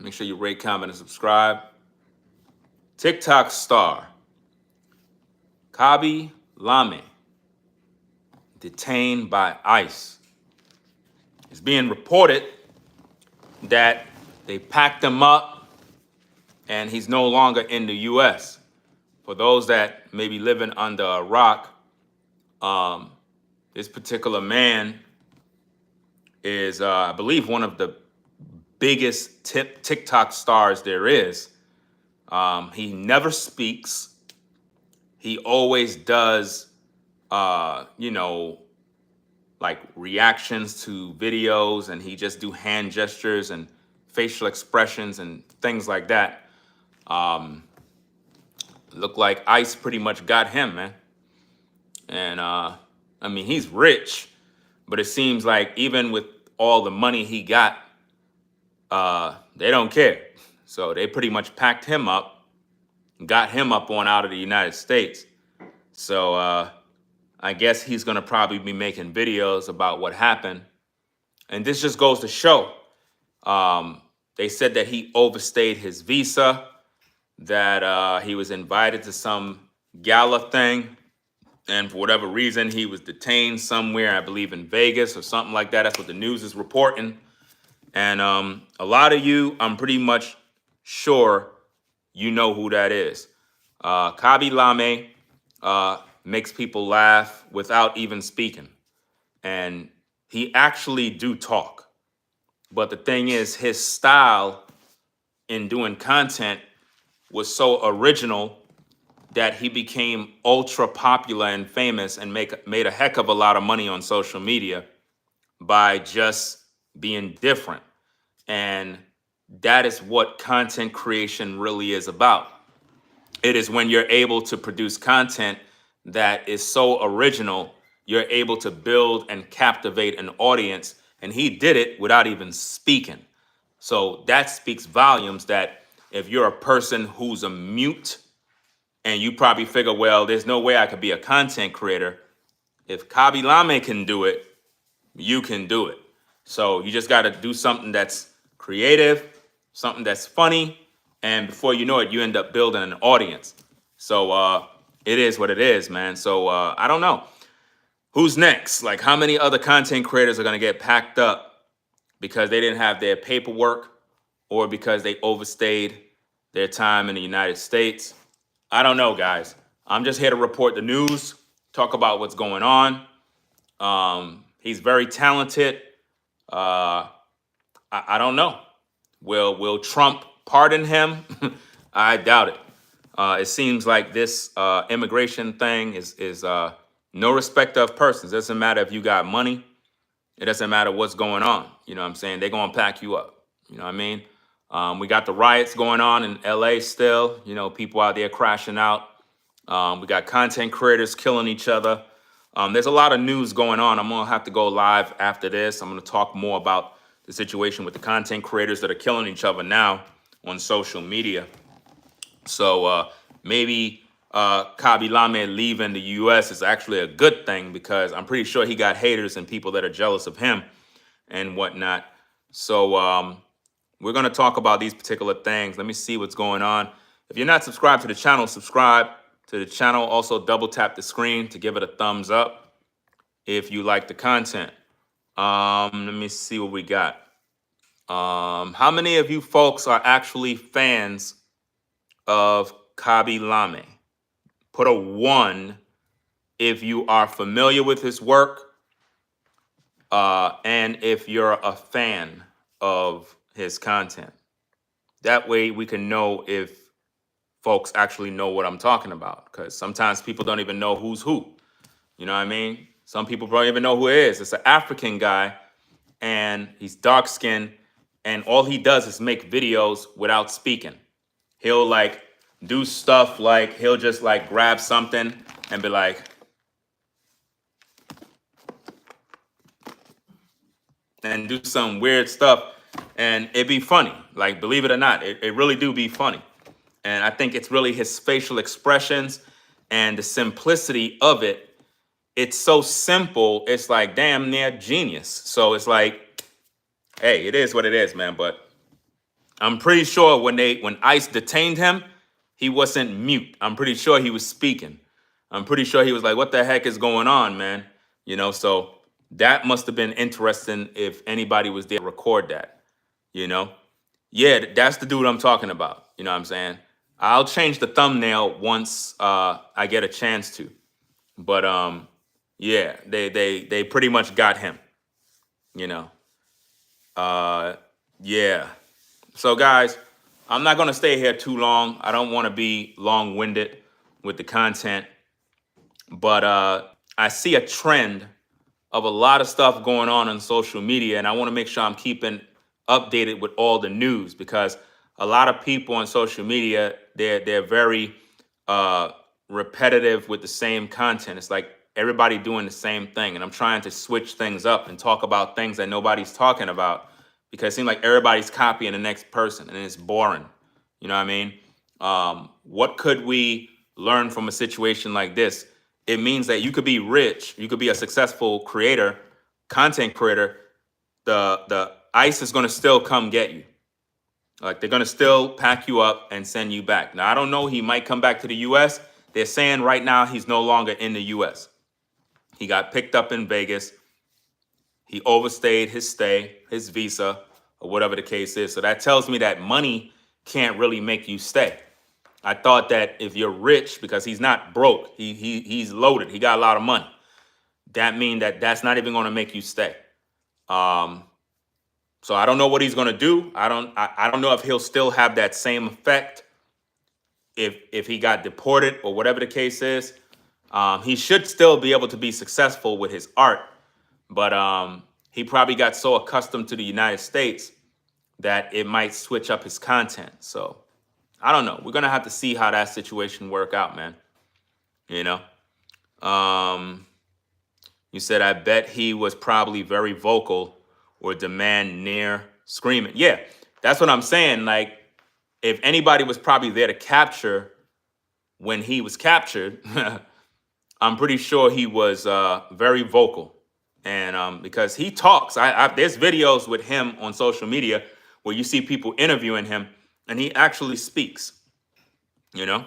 Make sure you rate, comment, and subscribe. TikTok star Khaby Lame detained by ICE. It's being reported that they packed him up and he's no longer in the U.S. For those that may be living under a rock, this particular man is, I believe, one of the biggest TikTok stars there is. He never speaks. He always does, like reactions to videos, and he just do hand gestures and facial expressions and things like that. Look like ICE pretty much got him, man. And I mean, he's rich, but it seems like even with all the money he got, they don't care. So they pretty much packed him up, got him up on out of the United States. So I guess he's gonna probably be making videos about what happened. And this just goes to show, they said that he overstayed his visa, that he was invited to some gala thing, and for whatever reason, he was detained somewhere, I believe in Vegas or something like that. That's what the news is reporting. And a lot of you, I'm pretty much sure you know who that is. Khaby Lame makes people laugh without even speaking. And he actually do talk. But the thing is, his style in doing content was so original that he became ultra popular and famous and made a heck of a lot of money on social media by just being different. And that is what content creation really is about. It is when you're able to produce content that is so original, you're able to build and captivate an audience. And he did it without even speaking. So that speaks volumes that if you're a person who's a mute and you probably figure, well, there's no way I could be a content creator. If Khaby Lame can do it, you can do it. So you just got to do something that's creative, something that's funny, and before you know it, you end up building an audience. So it is what it is, man. So I don't know. Who's next? Like, how many other content creators are going to get packed up because they didn't have their paperwork or because they overstayed their time in the United States? I don't know, guys. I'm just here to report the news, talk about what's going on. He's very talented. I don't know. Will Trump pardon him? I doubt it. It seems like this immigration thing is no respect of persons. It doesn't matter if you got money. It doesn't matter what's going on. You know what I'm saying? They're going to pack you up. You know what I mean? We got the riots going on in LA still. You know, people out there crashing out. We got content creators killing each other. There's a lot of news going on. I'm going to have to go live after this. I'm going to talk more about the situation with the content creators that are killing each other now on social media. So maybe Khaby Lame leaving the U.S. is actually a good thing because I'm pretty sure he got haters and people that are jealous of him and whatnot. So we're going to talk about these particular things. Let me see what's going on. If you're not subscribed to the channel, subscribe to the channel. Also, double tap the screen to give it a thumbs up if you like the content. Let me see what we got. How many of you folks are actually fans of Khaby Lame? Put a 1 if you are familiar with his work and if you're a fan of his content. That way we can know if folks actually know what I'm talking about, because sometimes people don't even know who's who. You know what I mean? Some people don't even know who it is. It's an African guy, and he's dark-skinned, and all he does is make videos without speaking. He'll like do stuff like he'll just like grab something and be like, and do some weird stuff, and it be funny. Like, believe it or not, it really do be funny. And I think it's really his facial expressions and the simplicity of it. It's so simple, it's like damn near genius. So it's like, hey, it is what it is, man. But I'm pretty sure when ICE detained him, he wasn't mute. I'm pretty sure he was speaking. I'm pretty sure he was like, "What the heck is going on, man?" So that must have been interesting if anybody was there to record that. You know, yeah, that's the dude I'm talking about. You know what I'm saying? I'll change the thumbnail once I get a chance to. But yeah, they pretty much got him. You know, yeah. So guys, I'm not gonna stay here too long. I don't want to be long-winded with the content, but I see a trend of a lot of stuff going on social media, and I want to make sure I'm keeping updated with all the news because a lot of people on social media they're very repetitive with the same content. It's like everybody doing the same thing, and I'm trying to switch things up and talk about things that nobody's talking about because it seems like everybody's copying the next person, and it's boring. You know what I mean? What could we learn from a situation like this? It means that you could be rich, you could be a successful creator, content creator. The ICE is going to still come get you. Like they're going to still pack you up and send you back. Now I don't know. He might come back to the U.S. They're saying right now he's no longer in the U.S. He got picked up in Vegas. He overstayed his stay, his visa, or whatever the case is. So that tells me that money can't really make you stay. I thought that if you're rich, because he's not broke, he's loaded, he got a lot of money. That means that that's not even going to make you stay. So I don't know what he's going to do. I don't know if he'll still have that same effect if he got deported or whatever the case is. He should still be able to be successful with his art, but he probably got so accustomed to the United States that it might switch up his content. So I don't know. We're going to have to see how that situation work out, man. You know? You said, I bet he was probably very vocal or demand near screaming. Yeah, that's what I'm saying. Like, if anybody was probably there to capture when he was captured, I'm pretty sure he was very vocal. And because he talks, there's videos with him on social media where you see people interviewing him, and he actually speaks. You know,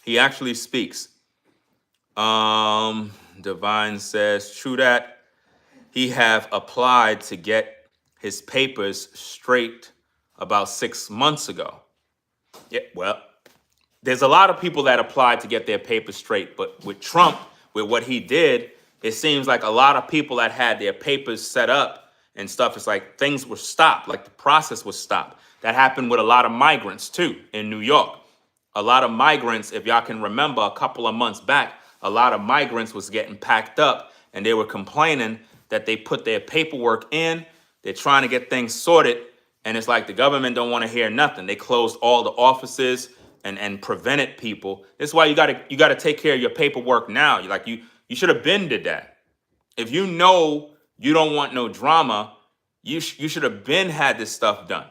he actually speaks. Divine says, true that he have applied to get his papers straight about 6 months ago. Yeah, well, there's a lot of people that applied to get their papers straight, but with Trump, with what he did, it seems like a lot of people that had their papers set up and stuff, it's like things were stopped, like the process was stopped. That happened with a lot of migrants too in New York. A lot of migrants, if y'all can remember a couple of months back, a lot of migrants was getting packed up and they were complaining that they put their paperwork in, they're trying to get things sorted, and it's like the government don't want to hear nothing. They closed all the offices and prevented people. This is why you gotta take care of your paperwork now. You should have been did that. If you know you don't want no drama, you should have been had this stuff done.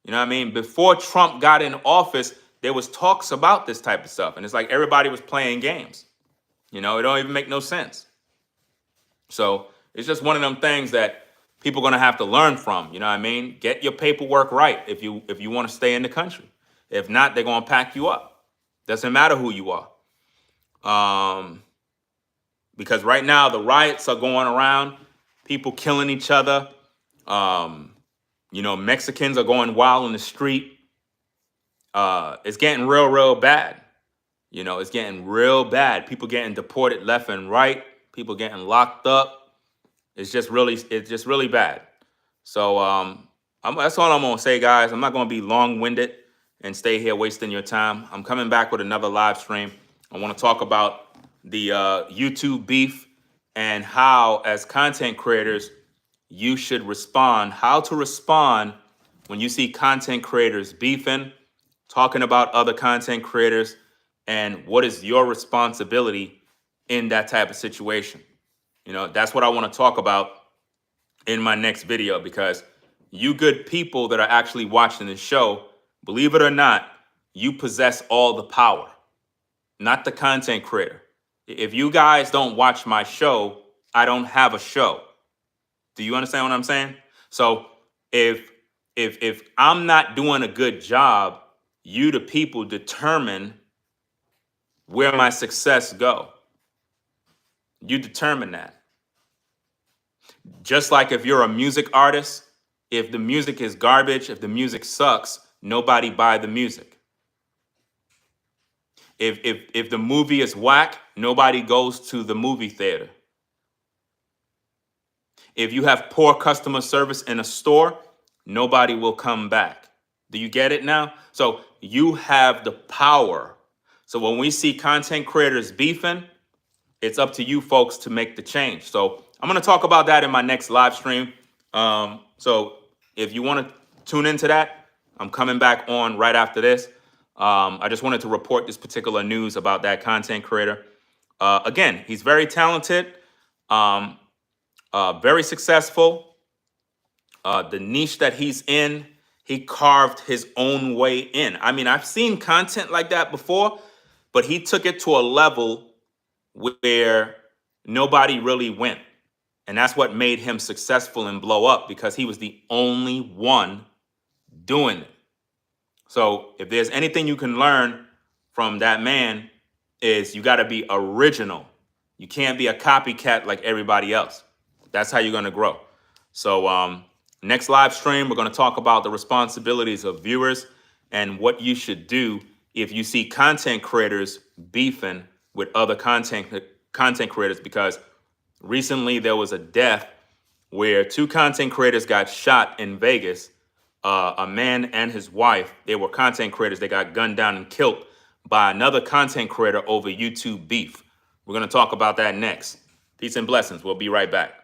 You know what I mean? Before Trump got in office, there was talks about this type of stuff, and it's like everybody was playing games. You know, it don't even make no sense. So it's just one of them things that people are gonna have to learn from. You know what I mean? Get your paperwork right if you want to stay in the country. If not, they're gonna pack you up. Doesn't matter who you are. Because right now the riots are going around, people killing each other. Mexicans are going wild in the street. It's getting real bad. You know, it's getting real bad. People getting deported left and right. People getting locked up. It's just really bad. So that's all I'm gonna say, guys. I'm not gonna be long-winded and stay here wasting your time. I'm coming back with another live stream. I want to talk about the YouTube beef and how, as content creators, you should respond. How to respond when you see content creators beefing, talking about other content creators, and what is your responsibility in that type of situation. You know, that's what I want to talk about in my next video, because you good people that are actually watching this show, believe it or not, you possess all the power, not the content creator. If you guys don't watch my show, I don't have a show. Do you understand what I'm saying? So if If I'm not doing a good job, you, the people, determine where my success go. You determine that. Just like if you're a music artist, if the music is garbage, if the music sucks, nobody buy the music. If the movie is whack, nobody goes to the movie theater. If you have poor customer service in a store, nobody will come back. Do you get it now? So you have the power. So when we see content creators beefing, it's up to you folks to make the change. So I'm going to talk about that in my next live stream. So if you want to tune into that, I'm coming back on right after this. I just wanted to report this particular news about that content creator. Again, he's very talented, very successful. The niche that he's in, he carved his own way in. I mean, I've seen content like that before, but he took it to a level where nobody really went. And that's what made him successful and blow up, because he was the only one doing it. So if there's anything you can learn from that man, is you got to be original. You can't be a copycat like everybody else. That's how you're going to grow. So next live stream, we're going to talk about the responsibilities of viewers and what you should do if you see content creators beefing with other content creators, because recently there was a death where 2 content creators got shot in Vegas. A man and his wife, they were content creators. They got gunned down and killed by another content creator over YouTube beef. We're going to talk about that next. Peace and blessings. We'll be right back.